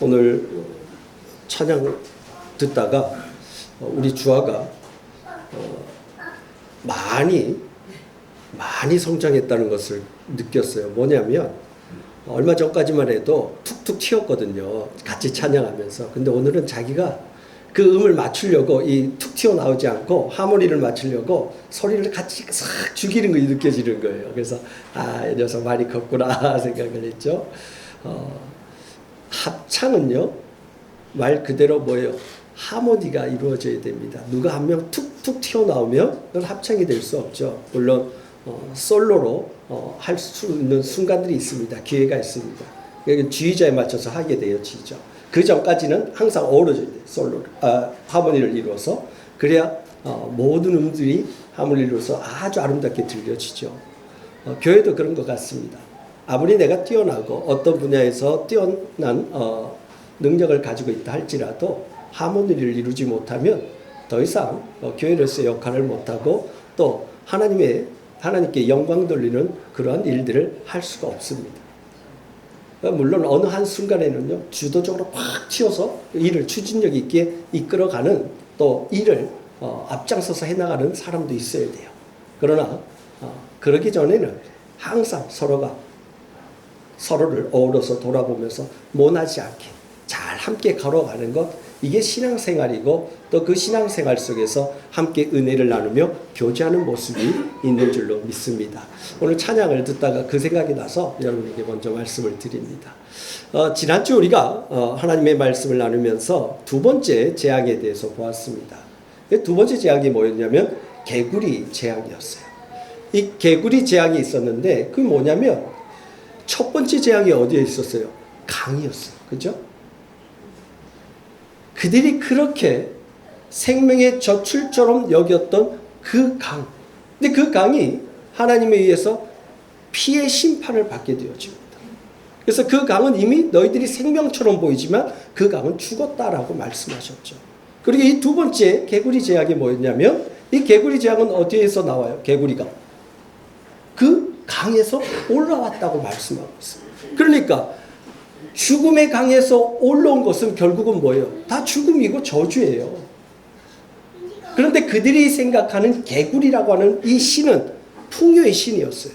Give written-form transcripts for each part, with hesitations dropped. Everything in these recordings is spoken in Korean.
오늘 찬양 듣다가 우리 주아가 많이 성장했다는 것을 느꼈어요. 뭐냐면 얼마 전까지만 해도 툭툭 튀었거든요. 같이 찬양하면서. 근데 오늘은 자기가 그 음을 맞추려고 이 툭 튀어나오지 않고 하모니를 맞추려고 소리를 같이 싹 죽이는 거 느껴지는 거예요. 그래서 이 녀석 많이 컸구나 생각을 했죠. 합창은요, 말 그대로 뭐예요? 하모니가 이루어져야 됩니다. 누가 한 명 툭툭 튀어나오면 그건 합창이 될 수 없죠. 물론 솔로로 할 수 있는 순간들이 있습니다. 기회가 있습니다. 여기 지휘자에 맞춰서 하게 돼요. 지휘자. 그 전까지는 항상 어우러져야 돼요. 솔로 하모니를 이루어서. 그래야 모든 음들이 하모니를 이루어서 아주 아름답게 들려지죠. 교회도 그런 것 같습니다. 아무리 내가 뛰어나고 어떤 분야에서 뛰어난 능력을 가지고 있다 할지라도 하모니를 이루지 못하면 더 이상 교회로서의 역할을 못하고 또 하나님께 영광 돌리는 그러한 일들을 할 수가 없습니다. 물론 어느 한 순간에는요, 주도적으로 팍 튀어서 일을 추진력 있게 이끌어가는 또 일을 앞장서서 해나가는 사람도 있어야 돼요. 그러나 그러기 전에는 항상 서로를 어우러서 돌아보면서 모나지 않게 잘 함께 걸어가는 것, 이게 신앙생활이고 또 그 신앙생활 속에서 함께 은혜를 나누며 교제하는 모습이 있는 줄로 믿습니다. 오늘 찬양을 듣다가 그 생각이 나서 여러분에게 먼저 말씀을 드립니다. 지난주 우리가 하나님의 말씀을 나누면서 두 번째 재앙에 대해서 보았습니다. 두 번째 재앙이 뭐였냐면 개구리 재앙이었어요. 이 개구리 재앙이 있었는데 그게 뭐냐면 첫 번째 재앙이 어디에 있었어요? 강이었어요. 그죠? 그들이 그렇게 생명의 젖줄처럼 여겼던 그 강. 근데 그 강이 하나님에 의해서 피의 심판을 받게 되어집니다. 그래서 그 강은 이미 너희들이 생명처럼 보이지만 그 강은 죽었다라고 말씀하셨죠. 그리고 이 두 번째 개구리 재앙이 뭐였냐면 이 개구리 재앙은 어디에서 나와요? 개구리가 그 강에서 올라왔다고 말씀하고 있습니다. 그러니까 죽음의 강에서 올라온 것은 결국은 뭐예요? 다 죽음이고 저주예요. 그런데 그들이 생각하는 개구리라고 하는 이 신은 풍요의 신이었어요.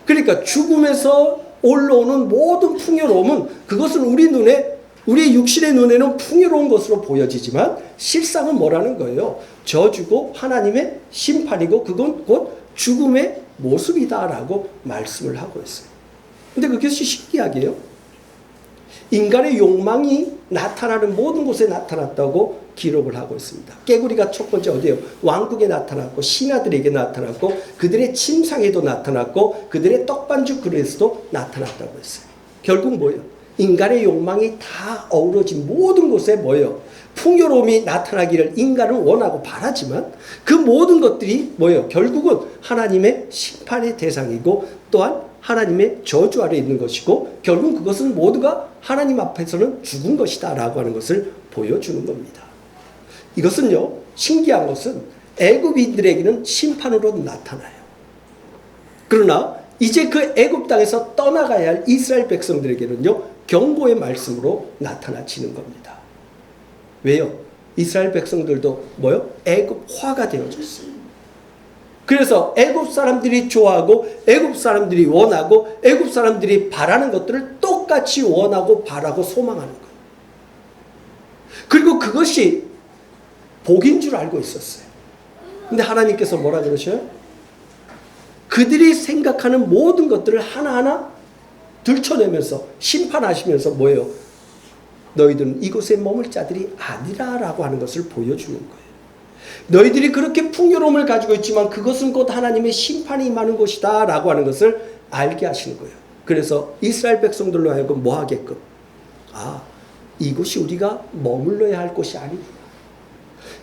그러니까 죽음에서 올라오는 모든 풍요로움은 그것은 우리의 육신의 눈에는 풍요로운 것으로 보여지지만 실상은 뭐라는 거예요? 저주고 하나님의 심판이고 그건 곧 죽음의 모습이다라고 말씀을 하고 있어요. 근데 그것이 신기하게요, 인간의 욕망이 나타나는 모든 곳에 나타났다고 기록을 하고 있습니다. 개구리가 첫 번째 어디예요? 왕국에 나타났고 신하들에게 나타났고 그들의 침상에도 나타났고 그들의 떡반죽 그릇에서도 나타났다고 했어요. 결국 뭐예요? 인간의 욕망이 다 어우러진 모든 곳에 뭐예요? 풍요로움이 나타나기를 인간은 원하고 바라지만 그 모든 것들이 뭐예요? 결국은 하나님의 심판의 대상이고 또한 하나님의 저주 아래 있는 것이고 결국 그것은 모두가 하나님 앞에서는 죽은 것이다 라고 하는 것을 보여주는 겁니다. 이것은요, 신기한 것은 애굽인들에게는 심판으로 나타나요. 그러나 이제 그 애굽 땅에서 떠나가야 할 이스라엘 백성들에게는요, 경고의 말씀으로 나타나지는 겁니다. 왜요? 이스라엘 백성들도 뭐요? 애굽화가 되어졌어요. 그래서 애굽 사람들이 좋아하고 애굽 사람들이 원하고 애굽 사람들이 바라는 것들을 똑같이 원하고 바라고 소망하는 거예요. 그리고 그것이 복인 줄 알고 있었어요. 근데 하나님께서 뭐라 그러셔요? 그들이 생각하는 모든 것들을 하나하나 들춰내면서 심판하시면서 뭐예요? 너희들은 이곳에 머물 자들이 아니라라고 하는 것을 보여주는 거예요. 너희들이 그렇게 풍요로움을 가지고 있지만 그것은 곧 하나님의 심판이 임하는 곳이다 라고 하는 것을 알게 하시는 거예요. 그래서 이스라엘 백성들로 하여금 뭐 하게끔? 이곳이 우리가 머물러야 할 곳이 아니구나.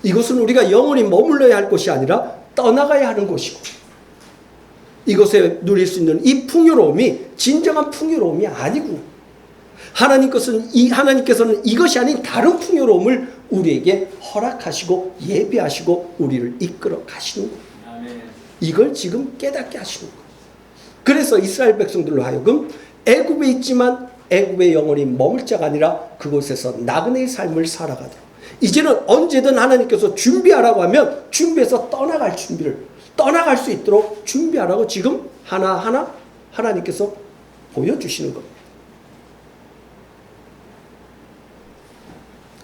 이곳은 우리가 영원히 머물러야 할 곳이 아니라 떠나가야 하는 곳이고 이곳에 누릴 수 있는 이 풍요로움이 진정한 풍요로움이 아니구나. 하나님께서는 이것이 아닌 다른 풍요로움을 우리에게 허락하시고 예비하시고 우리를 이끌어 가시는 거예요. 이걸 지금 깨닫게 하시는 거예요. 그래서 이스라엘 백성들로 하여금 애굽에 있지만 애굽에 영원히 머물 자가 아니라 그곳에서 나그네의 삶을 살아가도록. 이제는 언제든 하나님께서 준비하라고 하면 준비해서 떠나갈 수 있도록 준비하라고 지금 하나하나 하나님께서 보여주시는 겁니다.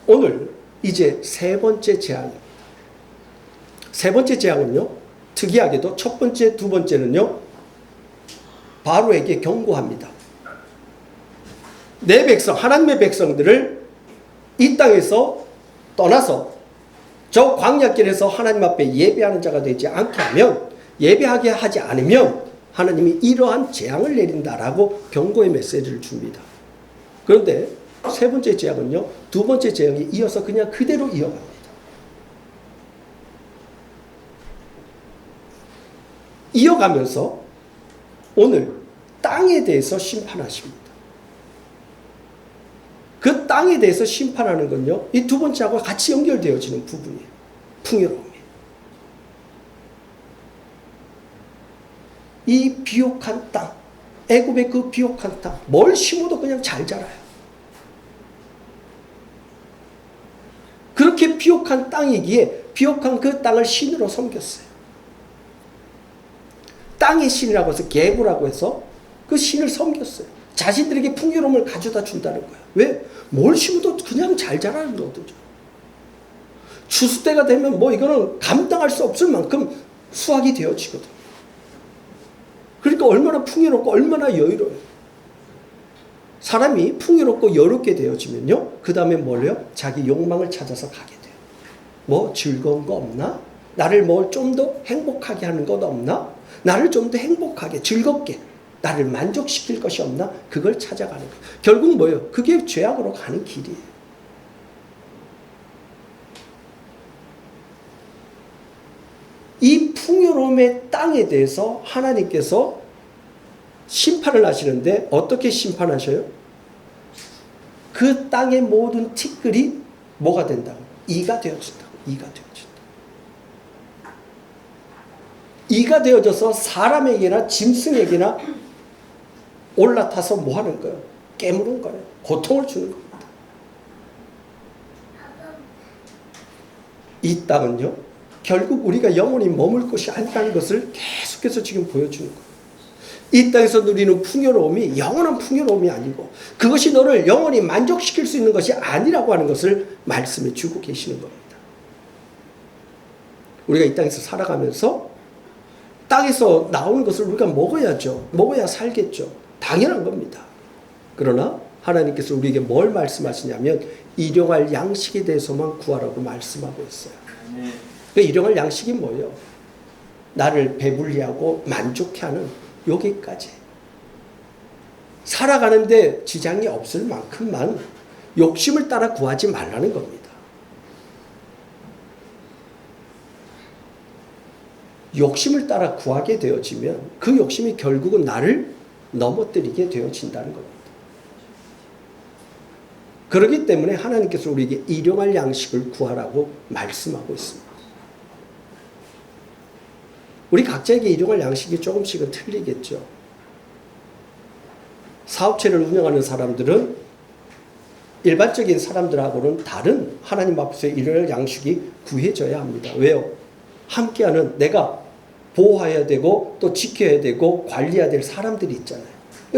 오늘 이제 세 번째 재앙입니다. 세 번째 재앙은요, 특이하게도 첫 번째, 두 번째는요, 바로에게 경고합니다. 내 백성, 하나님의 백성들을 이 땅에서 떠나서 저 광야길에서 하나님 앞에 예배하는 자가 되지 않게 하면, 예배하게 하지 않으면 하나님이 이러한 재앙을 내린다라고 경고의 메시지를 줍니다. 그런데 세 번째 재앙은요, 두 번째 재앙이 이어서 그냥 그대로 이어갑니다. 이어가면서 오늘 땅에 대해서 심판하십니다. 그 땅에 대해서 심판하는 건요, 이 두 번째하고 같이 연결되어지는 부분이에요. 풍요로움이에요. 이 비옥한 땅, 애굽의 그 비옥한 땅, 뭘 심어도 그냥 잘 자라요. 그렇게 비옥한 땅이기에 비옥한 그 땅을 신으로 섬겼어요. 땅의 신이라고 해서 개부라고 해서 그 신을 섬겼어요. 자신들에게 풍요로움을 가져다 준다는 거예요. 왜? 뭘 심어도 그냥 잘 자라는 거거든요. 추수 때가 되면 뭐 이거는 감당할 수 없을 만큼 수확이 되어지거든요. 그러니까 얼마나 풍요롭고 얼마나 여유로워요. 사람이 풍요롭고 여롭게 되어지면요, 그 다음에 뭘요? 자기 욕망을 찾아서 가게 돼요. 뭐 즐거운 거 없나? 나를 뭘 좀 더 행복하게 하는 것 없나? 나를 좀 더 행복하게 즐겁게 나를 만족시킬 것이 없나? 그걸 찾아가는 거예요. 결국 뭐예요? 그게 죄악으로 가는 길이에요. 이 풍요로움의 땅에 대해서 하나님께서 심판을 하시는데 어떻게 심판하셔요? 그 땅의 모든 티끌이 뭐가 된다고? 이가 되어진다고. 이가 되어진다. 이가 되어져서 사람에게나 짐승에게나 올라타서 뭐 하는 거예요? 깨무는 거예요. 고통을 주는 겁니다. 이 땅은요, 결국 우리가 영원히 머물 곳이 아니라는 것을 계속해서 지금 보여주는 거예요. 이 땅에서 누리는 풍요로움이 영원한 풍요로움이 아니고 그것이 너를 영원히 만족시킬 수 있는 것이 아니라고 하는 것을 말씀해 주고 계시는 겁니다. 우리가 이 땅에서 살아가면서 땅에서 나오는 것을 우리가 먹어야죠. 먹어야 살겠죠. 당연한 겁니다. 그러나 하나님께서 우리에게 뭘 말씀하시냐면 일용할 양식에 대해서만 구하라고 말씀하고 있어요. 그 일용할 양식이 뭐예요? 나를 배불리하고 만족해 하는 여기까지. 살아가는데 지장이 없을 만큼만 욕심을 따라 구하지 말라는 겁니다. 욕심을 따라 구하게 되어지면 그 욕심이 결국은 나를 넘어뜨리게 되어진다는 겁니다. 그렇기 때문에 하나님께서 우리에게 일용할 양식을 구하라고 말씀하고 있습니다. 우리 각자에게 일용할 양식이 조금씩은 틀리겠죠. 사업체를 운영하는 사람들은 일반적인 사람들하고는 다른 하나님 앞에서 일용할 양식이 구해져야 합니다. 왜요? 함께하는 내가 보호해야 되고 또 지켜야 되고 관리해야 될 사람들이 있잖아요.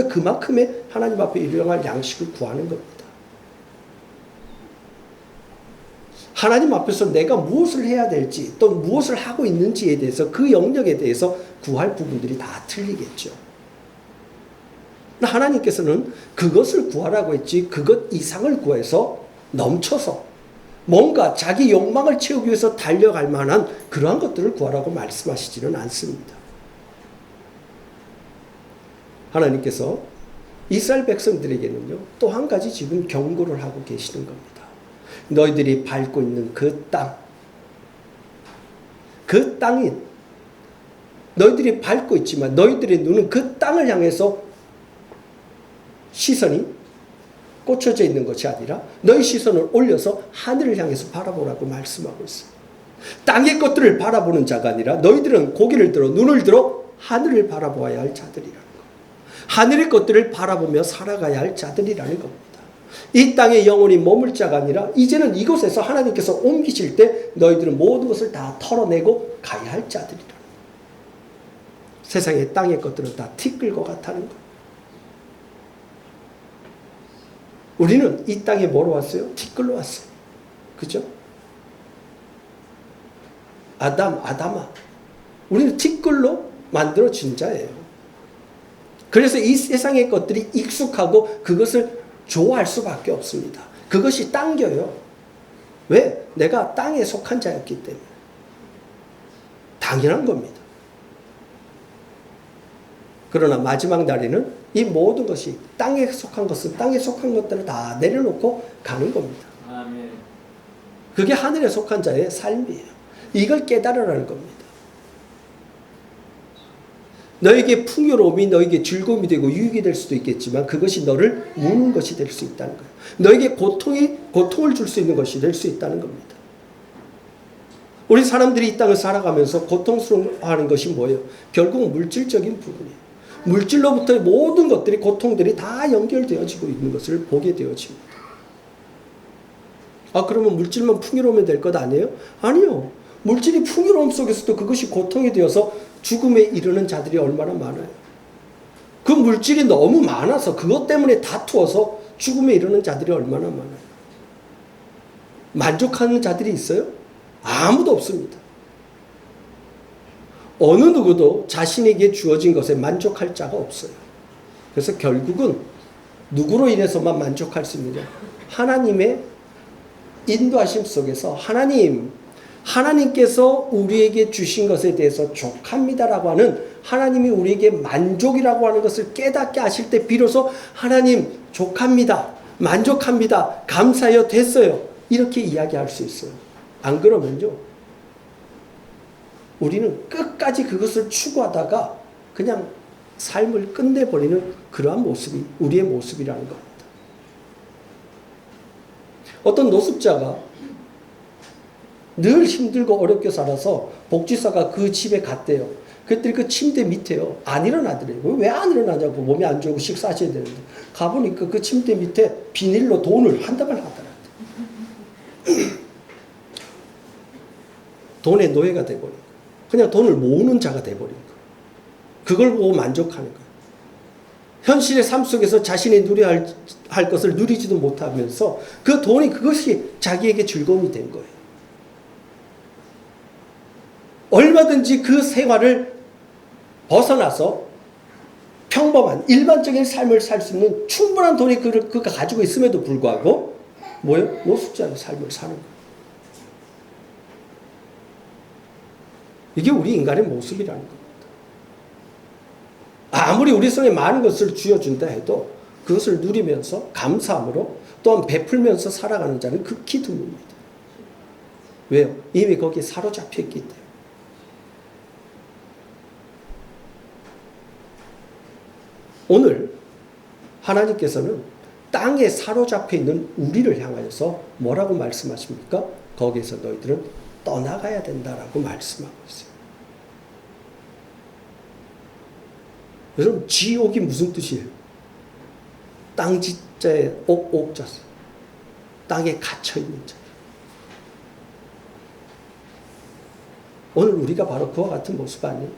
그만큼의 하나님 앞에 일용할 양식을 구하는 겁니다. 하나님 앞에서 내가 무엇을 해야 될지 또 무엇을 하고 있는지에 대해서 그 영역에 대해서 구할 부분들이 다 틀리겠죠. 하나님께서는 그것을 구하라고 했지 그것 이상을 구해서 넘쳐서 뭔가 자기 욕망을 채우기 위해서 달려갈 만한 그러한 것들을 구하라고 말씀하시지는 않습니다. 하나님께서 이스라엘 백성들에게는요, 또 한 가지 지금 경고를 하고 계시는 겁니다. 너희들이 밟고 있는 그 땅, 그 땅이 너희들이 밟고 있지만 너희들의 눈은 그 땅을 향해서 시선이 꽂혀져 있는 것이 아니라 너희 시선을 올려서 하늘을 향해서 바라보라고 말씀하고 있습니다. 땅의 것들을 바라보는 자가 아니라 너희들은 고개를 들어 눈을 들어 하늘을 바라보아야 할 자들이라는 거예요. 하늘의 것들을 바라보며 살아가야 할 자들이라는 겁니다. 이 땅에 영원히 머물 자가 아니라 이제는 이곳에서 하나님께서 옮기실 때 너희들은 모든 것을 다 털어내고 가야 할 자들이라. 세상의 땅의 것들은 다 티끌 것 같다는 것. 우리는 이 땅에 뭐로 왔어요? 티끌로 왔어요. 그죠? 아담아. 우리는 티끌로 만들어진 자예요. 그래서 이 세상의 것들이 익숙하고 그것을 좋아할 수밖에 없습니다. 그것이 당겨요. 왜? 내가 땅에 속한 자였기 때문에. 당연한 겁니다. 그러나 마지막 날에는 이 모든 것이 땅에 속한 것은 땅에 속한 것들을 다 내려놓고 가는 겁니다. 아멘. 그게 하늘에 속한 자의 삶이에요. 이걸 깨달으라는 겁니다. 너에게 풍요로움이 너에게 즐거움이 되고 유익이 될 수도 있겠지만 그것이 너를 무는 것이 될 수 있다는 거예요. 너에게 고통을 줄 수 있는 것이 될 수 있다는 겁니다. 우리 사람들이 이 땅을 살아가면서 고통스러워하는 것이 뭐예요? 결국 물질적인 부분이에요. 물질로부터의 모든 것들이 고통들이 다 연결되어지고 있는 것을 보게 되어집니다. 그러면 물질만 풍요로우면 될 것 아니에요? 아니요. 물질이 풍요로움 속에서도 그것이 고통이 되어서 죽음에 이르는 자들이 얼마나 많아요. 그 물질이 너무 많아서 그것 때문에 다투어서 죽음에 이르는 자들이 얼마나 많아요. 만족하는 자들이 있어요? 아무도 없습니다. 어느 누구도 자신에게 주어진 것에 만족할 자가 없어요. 그래서 결국은 누구로 인해서만 만족할 수 있느냐? 하나님의 인도하심 속에서 하나님께서 우리에게 주신 것에 대해서 족합니다라고 하는 하나님이 우리에게 만족이라고 하는 것을 깨닫게 하실 때 비로소 하나님 족합니다. 만족합니다. 감사해요. 됐어요. 이렇게 이야기할 수 있어요. 안 그러면요. 우리는 끝까지 그것을 추구하다가 그냥 삶을 끝내버리는 그러한 모습이 우리의 모습이라는 겁니다. 어떤 노숙자가 늘 힘들고 어렵게 살아서 복지사가 그 집에 갔대요. 그랬더니 그 침대 밑에요. 안 일어나더래요. 왜 안 일어나냐고. 몸이 안 좋고 식사하셔야 되는데. 가보니까 그 침대 밑에 비닐로 돈을 한 다발 하더라고요. 돈의 노예가 돼버린 거예요. 그냥 돈을 모으는 자가 돼버린 거예요. 그걸 보고 만족하는 거예요. 현실의 삶 속에서 자신이 누려야 할 것을 누리지도 못하면서 그 돈이 그것이 자기에게 즐거움이 된 거예요. 얼마든지 그 생활을 벗어나서 평범한 일반적인 삶을 살 수 있는 충분한 돈이 그가 가지고 있음에도 불구하고 뭐예요? 노숙자의 삶을 사는 거예요. 이게 우리 인간의 모습이라는 겁니다. 아무리 우리 손에 많은 것을 쥐어준다 해도 그것을 누리면서 감사함으로 또한 베풀면서 살아가는 자는 극히 드뭅니다. 왜요? 이미 거기에 사로잡혀 있기 때문에. 오늘 하나님께서는 땅에 사로잡혀 있는 우리를 향하여서 뭐라고 말씀하십니까? 거기에서 너희들은 떠나가야 된다라고 말씀하고 있어요. 여러분, 지옥이 무슨 뜻이에요? 땅지자에 옥자서 땅에 갇혀있는 자. 오늘 우리가 바로 그와 같은 모습 아니에요?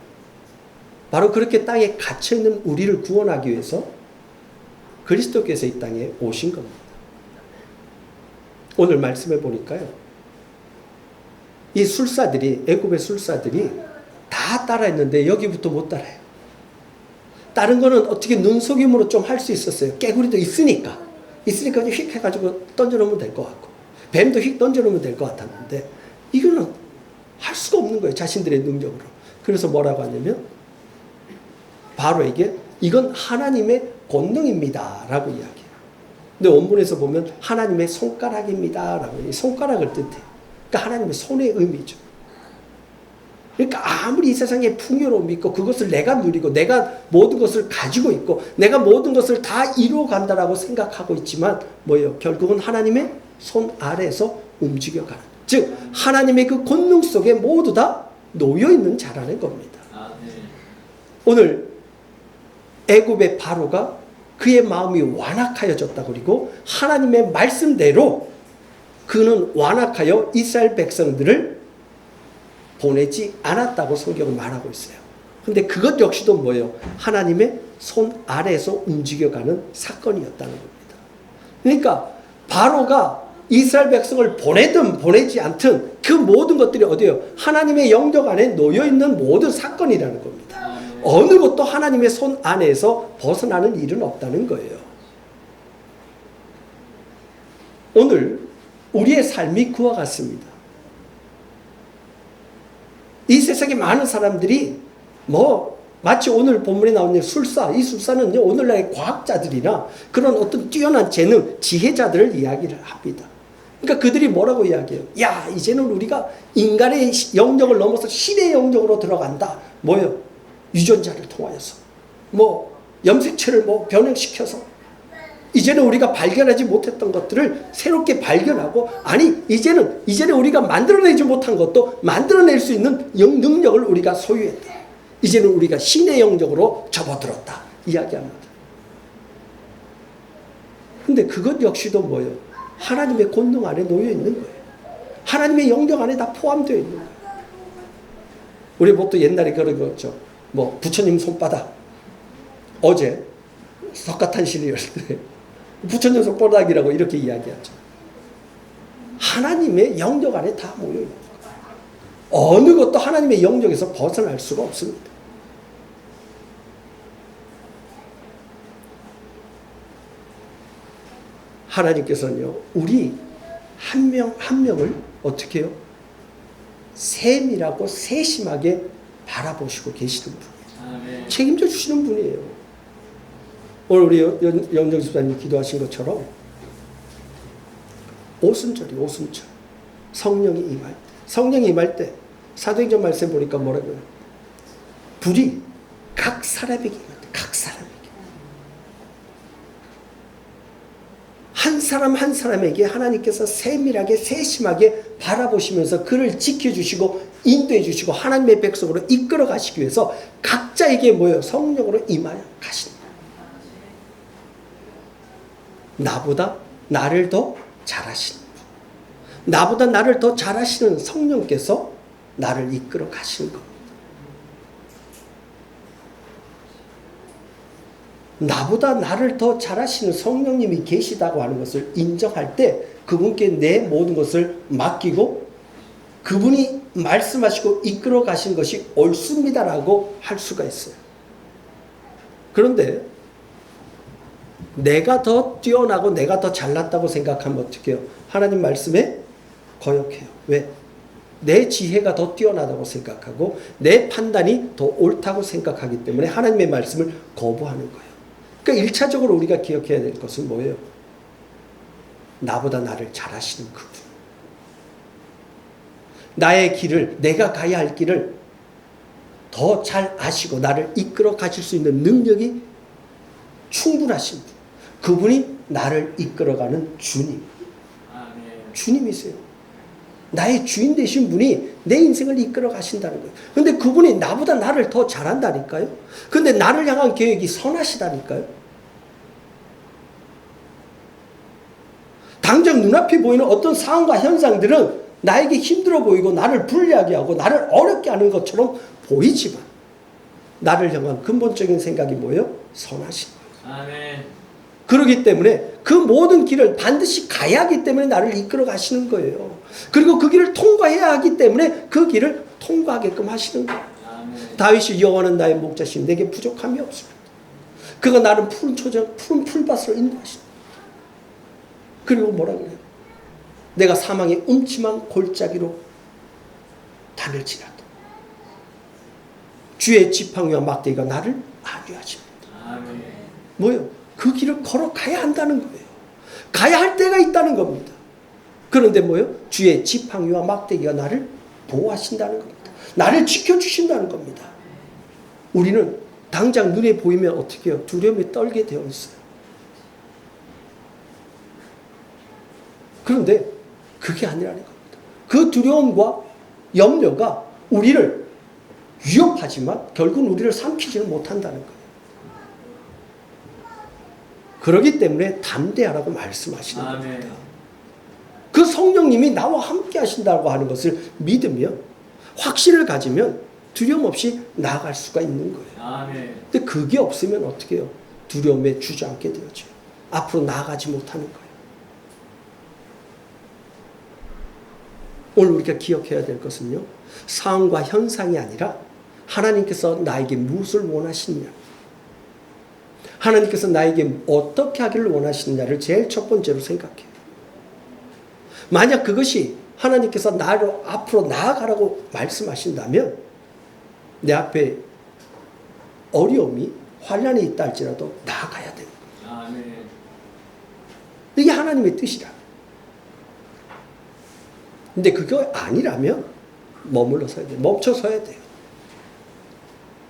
바로 그렇게 땅에 갇혀있는 우리를 구원하기 위해서 그리스도께서 이 땅에 오신 겁니다. 오늘 말씀해 보니까요. 이 술사들이, 애굽의 술사들이 다 따라했는데 여기부터 못 따라해요. 다른 거는 어떻게 눈속임으로 좀 할 수 있었어요. 깨구리도 있으니까 휙 해가지고 던져놓으면 될 것 같고, 뱀도 휙 던져놓으면 될 것 같았는데, 이거는 할 수가 없는 거예요. 자신들의 능력으로. 그래서 뭐라고 하냐면, 바로에게 이건 하나님의 권능입니다 라고 이야기해요. 근데 원문에서 보면 하나님의 손가락입니다 라고, 이 손가락을 뜻해요. 그러니까 하나님의 손의 의미죠. 그러니까 아무리 이 세상에 풍요로움이 있고 그것을 내가 누리고 내가 모든 것을 가지고 있고 내가 모든 것을 다 이루어 간다라고 생각하고 있지만 뭐예요? 결국은 하나님의 손 아래에서 움직여가는, 즉 하나님의 그 권능 속에 모두 다 놓여있는 자라는 겁니다. 오늘 애굽의 바로가 그의 마음이 완악하여졌다. 그리고 하나님의 말씀대로 그는 완악하여 이스라엘 백성들을 보내지 않았다고 성경은 말하고 있어요. 근데 그것 역시도 뭐예요? 하나님의 손 아래에서 움직여가는 사건이었다는 겁니다. 그러니까 바로가 이스라엘 백성을 보내든 보내지 않든 그 모든 것들이 어디예요? 하나님의 영역 안에 놓여있는 모든 사건이라는 겁니다. 어느 것도 하나님의 손 안에서 벗어나는 일은 없다는 거예요. 오늘 우리의 삶이 그와 같습니다. 이 세상에 많은 사람들이 마치 오늘 본문에 나오는 술사, 이 술사는요, 오늘날의 과학자들이나 그런 어떤 뛰어난 재능, 지혜자들을 이야기를 합니다. 그러니까 그들이 뭐라고 이야기해요? 야, 이제는 우리가 인간의 영역을 넘어서 신의 영역으로 들어간다. 뭐요? 유전자를 통하여서. 염색체를 변형시켜서. 이제는 우리가 발견하지 못했던 것들을 새롭게 발견하고, 아니, 이제는 우리가 만들어내지 못한 것도 만들어낼 수 있는 능력을 우리가 소유했다. 이제는 우리가 신의 영역으로 접어들었다. 이야기합니다. 근데 그것 역시도 뭐예요? 하나님의 권능 안에 놓여 있는 거예요. 하나님의 영역 안에 다 포함되어 있는 거예요. 우리 보통 옛날에 그런 거죠. 부처님 손바닥. 어제 석가탄신일 때 부처님 손바닥이라고 이렇게 이야기하죠. 하나님의 영역 안에 다 모여 있는 거예요. 어느 것도 하나님의 영역에서 벗어날 수가 없습니다. 하나님께서는요, 우리 한 명 한 명을 어떻게 해요? 세밀하고 세심하게 바라보시고 계시는 분이에요. 책임져 주시는 분이에요. 오늘 우리 영정 집사님이 기도하신 것처럼 오순절이에요. 오순절. 성령이 임할 때. 성령이 임할 때 사도행전 말씀 보니까 뭐라고요? 불이 각 사람에게 임할 때. 각 사람에게. 한 사람 한 사람에게 하나님께서 세밀하게 세심하게 바라보시면서 그를 지켜주시고 인도해 주시고 하나님의 백성으로 이끌어 가시기 위해서 각자에게 성령으로 임하여 가신다. 나보다 나를 더 잘하시는 분. 나보다 나를 더 잘하시는 성령께서 나를 이끌어 가시는 겁니다. 나보다 나를 더 잘하시는 성령님이 계시다고 하는 것을 인정할 때 그분께 내 모든 것을 맡기고 그분이 말씀하시고 이끌어 가신 것이 옳습니다라고 할 수가 있어요. 그런데 내가 더 뛰어나고 내가 더 잘났다고 생각하면 어떻게 해요? 하나님 말씀에 거역해요. 왜? 내 지혜가 더 뛰어나다고 생각하고 내 판단이 더 옳다고 생각하기 때문에 하나님의 말씀을 거부하는 거예요. 그러니까 1차적으로 우리가 기억해야 될 것은 뭐예요? 나보다 나를 잘하시는 그분. 나의 길을, 내가 가야 할 길을 더 잘 아시고 나를 이끌어 가실 수 있는 능력이 충분하신 분. 그분이 나를 이끌어가는 주님. 주님이세요. 나의 주인 되신 분이 내 인생을 이끌어 가신다는 거예요. 근데 그분이 나보다 나를 더 잘한다니까요. 근데 나를 향한 계획이 선하시다니까요. 당장 눈앞에 보이는 어떤 상황과 현상들은 나에게 힘들어 보이고 나를 불리하게 하고 나를 어렵게 하는 것처럼 보이지만 나를 향한 근본적인 생각이 뭐예요? 선하신 거예요. 아멘. 그렇기 때문에 그 모든 길을 반드시 가야 하기 때문에 나를 이끌어 가시는 거예요. 그리고 그 길을 통과해야 하기 때문에 그 길을 통과하게끔 하시는 거예요. 아멘. 다윗이 여호와는 나의 목자시니 내게 부족함이 없습니다. 그가 나를 푸른 풀밭으로 인도하신다. 그리고 뭐라 그래요? 내가 사망의 음침한 골짜기로 다닐지라도 주의 지팡이와 막대기가 나를 안위하십니다. 아멘. 뭐요? 그 길을 걸어가야 한다는 거예요. 가야 할 때가 있다는 겁니다. 그런데 뭐요? 주의 지팡이와 막대기가 나를 보호하신다는 겁니다. 나를 지켜주신다는 겁니다. 우리는 당장 눈에 보이면 어떻게 해요? 두려움에 떨게 되어 있어요. 그런데 그게 아니라는 겁니다. 그 두려움과 염려가 우리를 위협하지만 결국은 우리를 삼키지는 못한다는 거예요. 그렇기 때문에 담대하라고 말씀하시는 아멘. 겁니다. 그 성령님이 나와 함께 하신다고 하는 것을 믿으면, 확신을 가지면 두려움 없이 나아갈 수가 있는 거예요. 아멘. 근데 그게 없으면 어떻게 해요? 두려움에 주저앉게 되어져요. 앞으로 나아가지 못하는 거예요. 오늘 우리가 기억해야 될 것은요, 상황과 현상이 아니라 하나님께서 나에게 무엇을 원하시느냐, 하나님께서 나에게 어떻게 하기를 원하시느냐를 제일 첫 번째로 생각해요. 만약 그것이 하나님께서 나를 앞으로 나아가라고 말씀하신다면 내 앞에 어려움이, 환난이 있다 할지라도 나아가야 됩니다. 아멘. 이게 하나님의 뜻이라. 근데 그거 아니라면 머물러 서야 돼요. 멈춰 서야 돼요.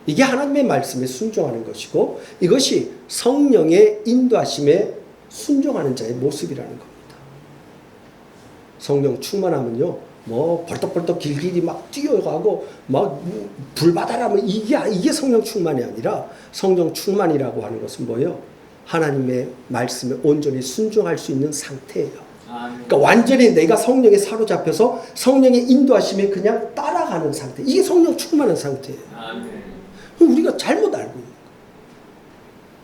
이게 하나님의 말씀에 순종하는 것이고, 이것이 성령의 인도하심에 순종하는 자의 모습이라는 겁니다. 성령 충만하면요, 뭐 벌떡벌떡 길길이 막 뛰어가고 막 불바다라면 이게 성령 충만이 아니라, 성령 충만이라고 하는 것은 뭐예요? 하나님의 말씀에 온전히 순종할 수 있는 상태예요. 그러니까 완전히 내가 성령에 사로잡혀서 성령의 인도하심에 그냥 따라가는 상태. 이게 성령 충만한 상태예요. 그럼 우리가 잘못 알고 있는 거예요.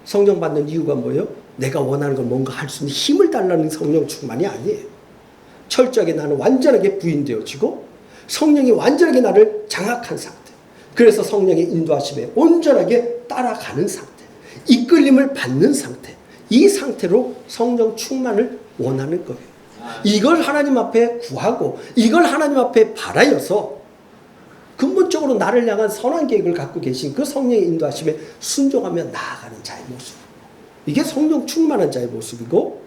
성령 받는 이유가 뭐예요? 내가 원하는 걸 뭔가 할 수 있는 힘을 달라는 성령 충만이 아니에요. 철저하게 나는 완전하게 부인되어지고 성령이 완전하게 나를 장악한 상태. 그래서 성령의 인도하심에 온전하게 따라가는 상태. 이끌림을 받는 상태. 이 상태로 성령 충만을 원하는 거예요. 이걸 하나님 앞에 구하고 이걸 하나님 앞에 바라여서 근본적으로 나를 향한 선한 계획을 갖고 계신 그 성령의 인도하심에 순종하며 나아가는 자의 모습. 이게 성령 충만한 자의 모습이고,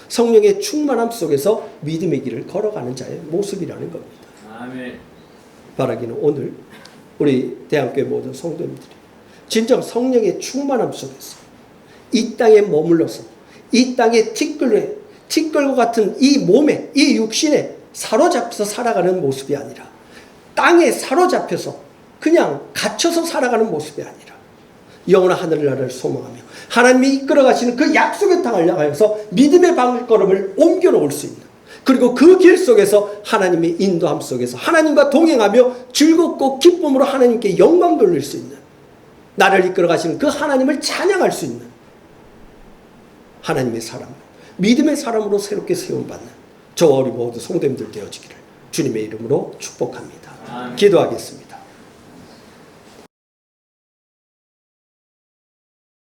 성령의 충만함 속에서 믿음의 길을 걸어가는 자의 모습이라는 겁니다. 아멘. 바라기는 오늘 우리 대한교회 모든 성도님들이 진정 성령의 충만함 속에서 이 땅에 머물러서 이 땅에 티끌과 같은 이 몸에, 이 육신에 사로잡혀서 살아가는 모습이 아니라, 땅에 사로잡혀서 그냥 갇혀서 살아가는 모습이 아니라, 영원한 하늘나라를 소망하며 하나님이 이끌어가시는 그 약속의 땅을 향하여서 믿음의 발걸음을 옮겨놓을 수 있는, 그리고 그 길 속에서 하나님의 인도함 속에서 하나님과 동행하며 즐겁고 기쁨으로 하나님께 영광 돌릴 수 있는, 나를 이끌어가시는 그 하나님을 찬양할 수 있는 하나님의 사람, 믿음의 사람으로 새롭게 세움받는 저와 우리 모두 성도님들 되어지기를 주님의 이름으로 축복합니다. 기도하겠습니다.